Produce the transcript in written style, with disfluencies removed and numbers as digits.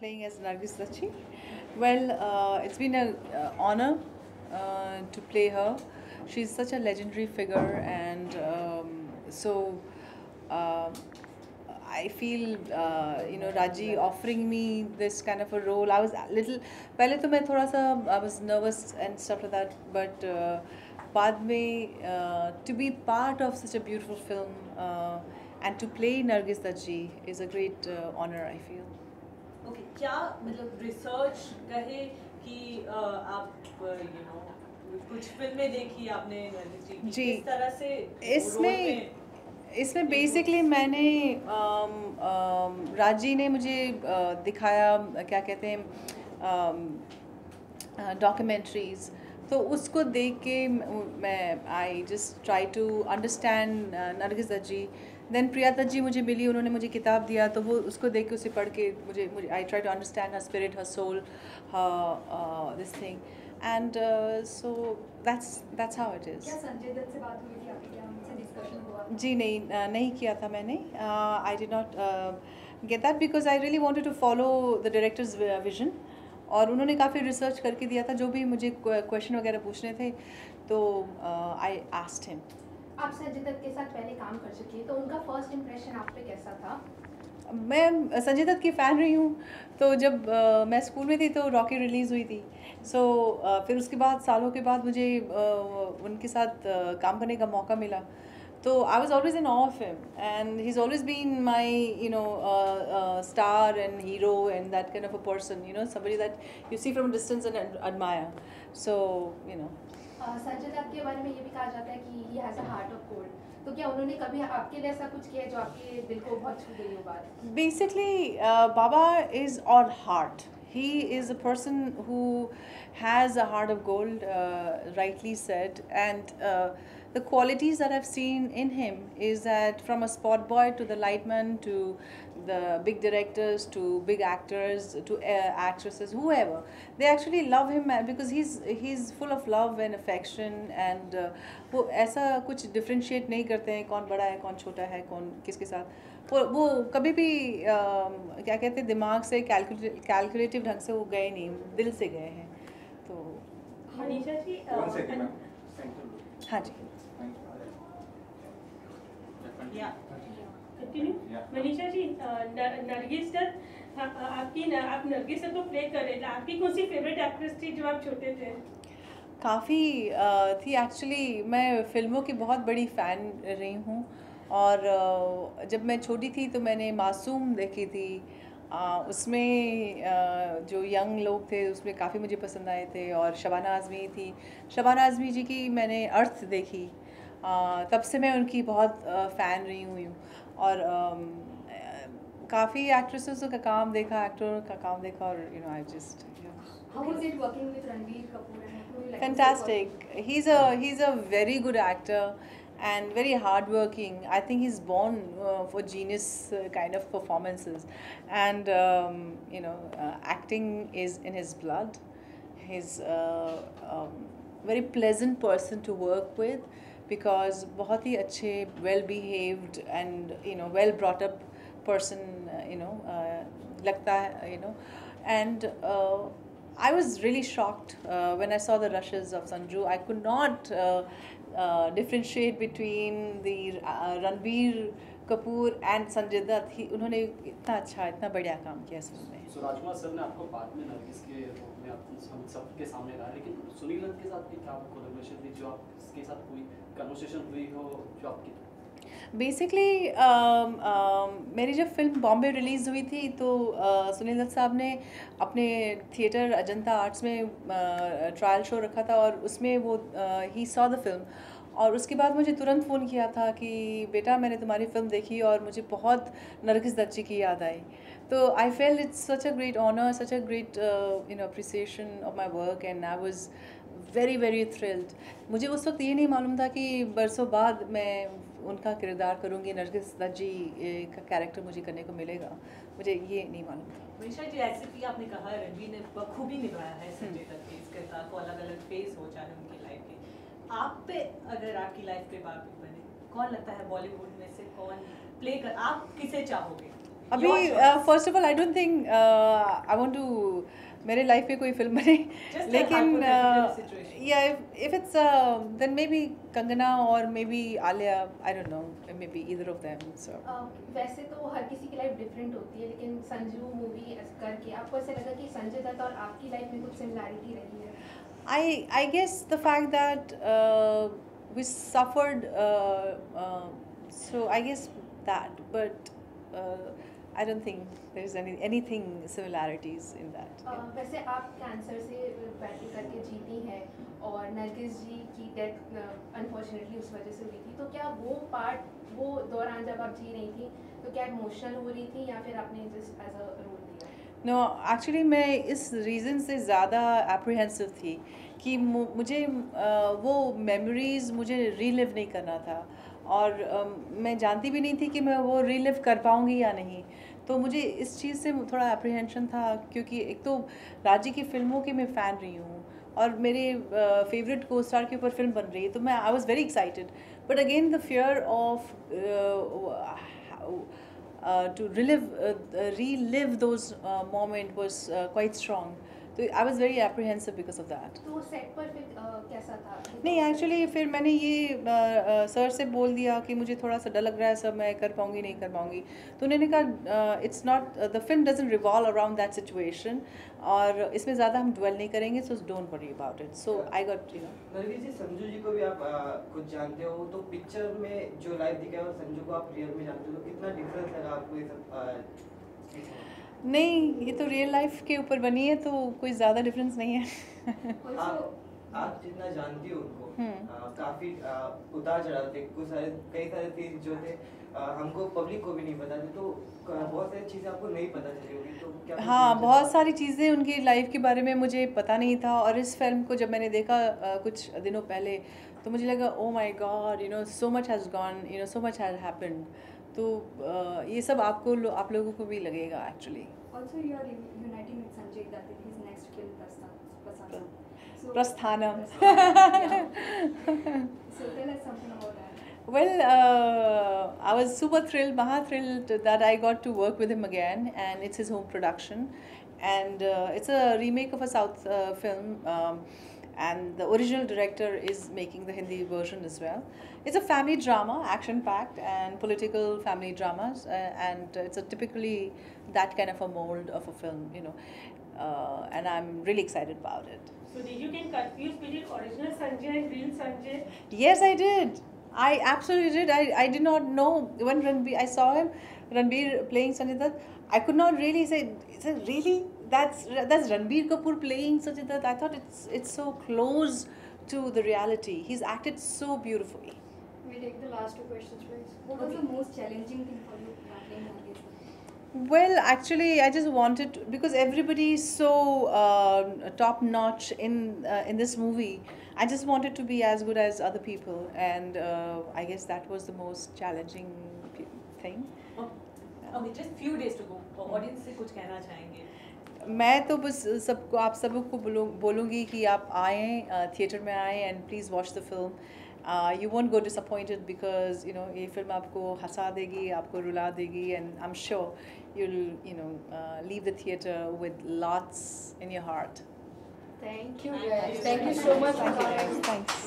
playing as Nargis Dachi. Well, it's been an honor to play her. She's such a legendary figure, and uh, I feel Raji offering me this kind of a role. I was a little पहले तो मैं थोड़ा सा I was nervous and stuff like that, but बाद में to be part of such a beautiful film and to play Nargis Dachi is a great honor, I feel. Okay क्या मतलब research कहे कि आप कुछ फिल्में देखी आपने नरगिस जी की, जी। किस तरह से इसमें बेसिकली मैंने राजी ने मुझे दिखाया क्या कहते हैं डॉक्यूमेंट्रीज, तो उसको देख के मैं I just try to understand Nargis दज्जी। देन प्रिया दज्जी मुझे मिली, उन्होंने मुझे किताब दिया, तो वो उसको देख के उसे पढ़ के मुझे I try to understand her spirit, her soul, this thing, and so that's how it is. क्या संजय दत्त से बात हुई थी आपकी, क्या उनसे डिस्कशन हुआ? जी नहीं किया था मैंने। I did not get that because I really wanted to follow the director's vision, और उन्होंने काफ़ी रिसर्च करके दिया था जो भी मुझे क्वेश्चन वगैरह पूछने थे, तो आई आस्क्ड हिम। आप संजय दत्त के साथ पहले काम कर चुकी हैं, तो उनका फर्स्ट इम्प्रेशन आप पे कैसा था? मैं संजय दत्त की फ़ैन रही हूँ, तो जब मैं स्कूल में थी तो रॉकी रिलीज़ हुई थी, सो फिर उसके बाद सालों के बाद मुझे उनके साथ काम करने का मौका मिला, तो I was always in awe of him, and he is always been my star and hero and that kind of a person, somebody that you see from a distance and admire, so Sanjay Dutt के बारे में ये भी कहा जाता है कि he has a heart of gold, तो क्या उन्होंने कभी आपके लिए ऐसा कुछ किया जो आपके दिल को बहुत छू गई हो बात? Basically, Baba is our heart. He is a person who has a heart of gold, rightly said. And the qualities that I've seen in him is that from a spot boy to the lightman to the big directors to big actors to actresses, whoever, they actually love him because he's full of love and affection, and वो ऐसा कुछ differentiate नहीं करते हैं कौन बड़ा है कौन छोटा है कौन किसके साथ, वो कभी भी क्या कहते हैं दिमाग से कैलकुलेटिव ढंग से वो गए नहीं, दिल से गए हैं, तो मनीषा जी हाँ जी। मनीषा जी, नरगिस दत्त आप नरगिस दत्त को प्ले कर रहे थे, आपकी कौन सी फेवरेट एक्ट्रेस थी जो आप छोटे थे? काफ़ी थी एक्चुअली, मैं फ़िल्मों की बहुत बड़ी फ़ैन रही हूँ, और जब मैं छोटी थी तो मैंने मासूम देखी थी, उसमें जो यंग लोग थे उसमें काफ़ी मुझे पसंद आए थे, और शबाना आज़मी थी, शबाना आज़मी जी की मैंने अर्थ देखी, तब से मैं उनकी बहुत फ़ैन रही हुई हूँ, और काफ़ी एक्ट्रेसेस का काम देखा, एक्टरों का काम देखा, और I just How was it working with Ranbir Kapoor and who do you like? fantastic. He's a very good actor and very hardworking. I think he's born for genius kind of performances, and acting is in his blood. He's very pleasant person to work with because बहुत ही अच्छे, well behaved and well brought up person, लगता है, and I was really shocked when I saw the rushes of Sanju. I could not differentiate between the Ranbir Kapoor and Sanjay Dutt. उन्होंने इतना अच्छा, इतना बढ़िया काम किया इस फिल्म में। सो राजकुमार सर ने आपको बाद में नरगिस के रूप में हम सबके सामने लाया, लेकिन सुनील दत्त के साथ भी क्या कोलैबोरेशन थी, जो आपके साथ कोई कन्वर्सेशन हुई हो जो आपकी? बेसिकली मेरी जब फिल्म बॉम्बे रिलीज़ हुई थी तो सुनील दत्त साहब ने अपने थिएटर अजंता आर्ट्स में ट्रायल शो रखा था, और उसमें वो ही सॉ द फिल्म, और उसके बाद मुझे तुरंत फ़ोन किया था कि बेटा मैंने तुम्हारी फ़िल्म देखी और मुझे बहुत नरगिस दत्त जी की याद आई, तो I felt it's such a great honour, such a great appreciation of my work, and I was very very thrilled. मुझे उस वक्त ये नहीं मालूम था कि बरसों बाद मैं उनका किरदार करूँगी, नरगिस दत्त जी का कैरेक्टर मुझे करने को मिलेगा, मुझे ये नहीं मालूम था। मनीषा जी, ऐसे भी आपने कहा रणबीर ने बखूबी निभाया है संजय दत्त के इस किरदार को, अलग अलग फेस हो चाहे उनकी लाइफ के। आप पे अगर आपकी लाइफ पे बात बने, कौन लगता है बॉलीवुड में से कौन प्ले कर, आप किसे चाहोगे? अभी Your choice. First of all I don't think I want to मेरे लाइफ पे कोई फिल्म बने Just a लेकिन hypothetical situation. या if it's then maybe Kangana और maybe Alia, I don't know, maybe either of them. So वैसे तो हर किसी की लाइफ डिफरेंट होती है, लेकिन संजू मूवी करके आपको ऐसा लगा कि संजय दत्त और आपकी लाइफ में कुछ सिमिलैरिटी रही है? I guess the fact that we suffered, so I guess that, but I don't think there's anything similarities in that. वैसे आप कैंसर से बैटल करके जीती हैं और नरगिस जी की डेथ अनफॉर्चुनेटली उस वजह से हुई थी, तो क्या वो पार्ट, वो दौरान जब आप जी रही थी तो क्या इमोशनल हो रही थी या फिर आपने जस्ट एज अ रोल लिया? नो एक्चुअली मैं इस रीज़न से ज़्यादा एप्रीहेंसिव थी कि मुझे वो मेमोरीज़ मुझे रीलिव नहीं करना था और मैं जानती भी नहीं थी कि मैं वो रीलिव कर पाऊँगी या नहीं, तो मुझे इस चीज़ से थोड़ा एप्रीहेंशन था क्योंकि एक तो राजी की फ़िल्मों की मैं फ़ैन रही हूँ और मेरे फेवरेट को स्टार के ऊपर फिल्म बन रही है, तो मैं I was very excited, but again the fear of to relive those moment was quite strong. So I was very apprehensive because of that. तो सेट पर फिर कैसा था? नहीं एक्चुअली फिर मैंने ये सर से बोल दिया कि मुझे थोड़ा सा डर लग रहा है सर, मैं कर पाऊँगी नहीं कर पाऊँगी, तो उन्होंने कहा it's not, the film doesn't revolve around that situation और इसमें ज़्यादा हम ड्वेल नहीं करेंगे, so don't worry about it. So I got you know. Nargis ji, Sanju ji को भी आप कुछ जानते हो, तो पिक्चर में जो लाइव दिखा है और संजू को आप रियल में जानते हो, तो कितना डिफरेंस लगा आपको ये सब? नहीं, ये तो रियल लाइफ के ऊपर बनी है तो कोई ज़्यादा डिफरेंस नहीं है. आप जितना जानती हो उनको, काफी उतार चढ़ाव थे, कई सारे चीज जो थे हमको पब्लिक को भी नहीं पता थे, तो बहुत सारी चीज़ें आपको नहीं पता चली होगी, तो क्या? हाँ, बहुत सारी चीज़ें उनकी लाइफ के बारे में मुझे पता नहीं था और इस फिल्म को जब मैंने देखा कुछ दिनों पहले तो मुझे लगा oh my God, you know so much has gone, you know so much has happened. तो ये सब आप लोगों को भी लगेगा actually. Also, you are uniting with Sanjay Dutt in his next film, Prasthanam. So, Prasthanam. So tell us something about that. Well, I was super thrilled, maha thrilled that I got to work with him again, and it's his home production, and it's a remake of a South film, and the original director is making the Hindi version as well. It's a family drama, action-packed and political family dramas, and it's a typically that kind of a mold of a film, you know, and I'm really excited about it. So did you get confused between original Sanjay and real Sanjay? Yes, I did. I absolutely did. I did not know when I saw him, Ranbir playing Sanjay Dutt. I could not really say really that's Ranbir Kapoor playing Sanjay Dutt. I thought it's so close to the reality. He's acted so beautifully. We take the last two questions, please. What was the most challenging thing for you playing Nagis? Well, actually, I just wanted because everybody is so top notch in this movie. I just wanted to be as good as other people, and I guess that was the most challenging thing. Okay, just few days to go. Audience से कुछ कहना चाहेंगे? मैं तो बस आप सबको बोलूँगी कि आप आएँ, थिएटर में आएँ and please watch the film. You won't go disappointed because you know ये फिल्म आपको हंसा देगी, आपको रुला देगी, and I'm sure you'll leave the theater with lots in your heart. Thank you Thank guys. you. Thank you so much for Thank you coming. guys. Thanks.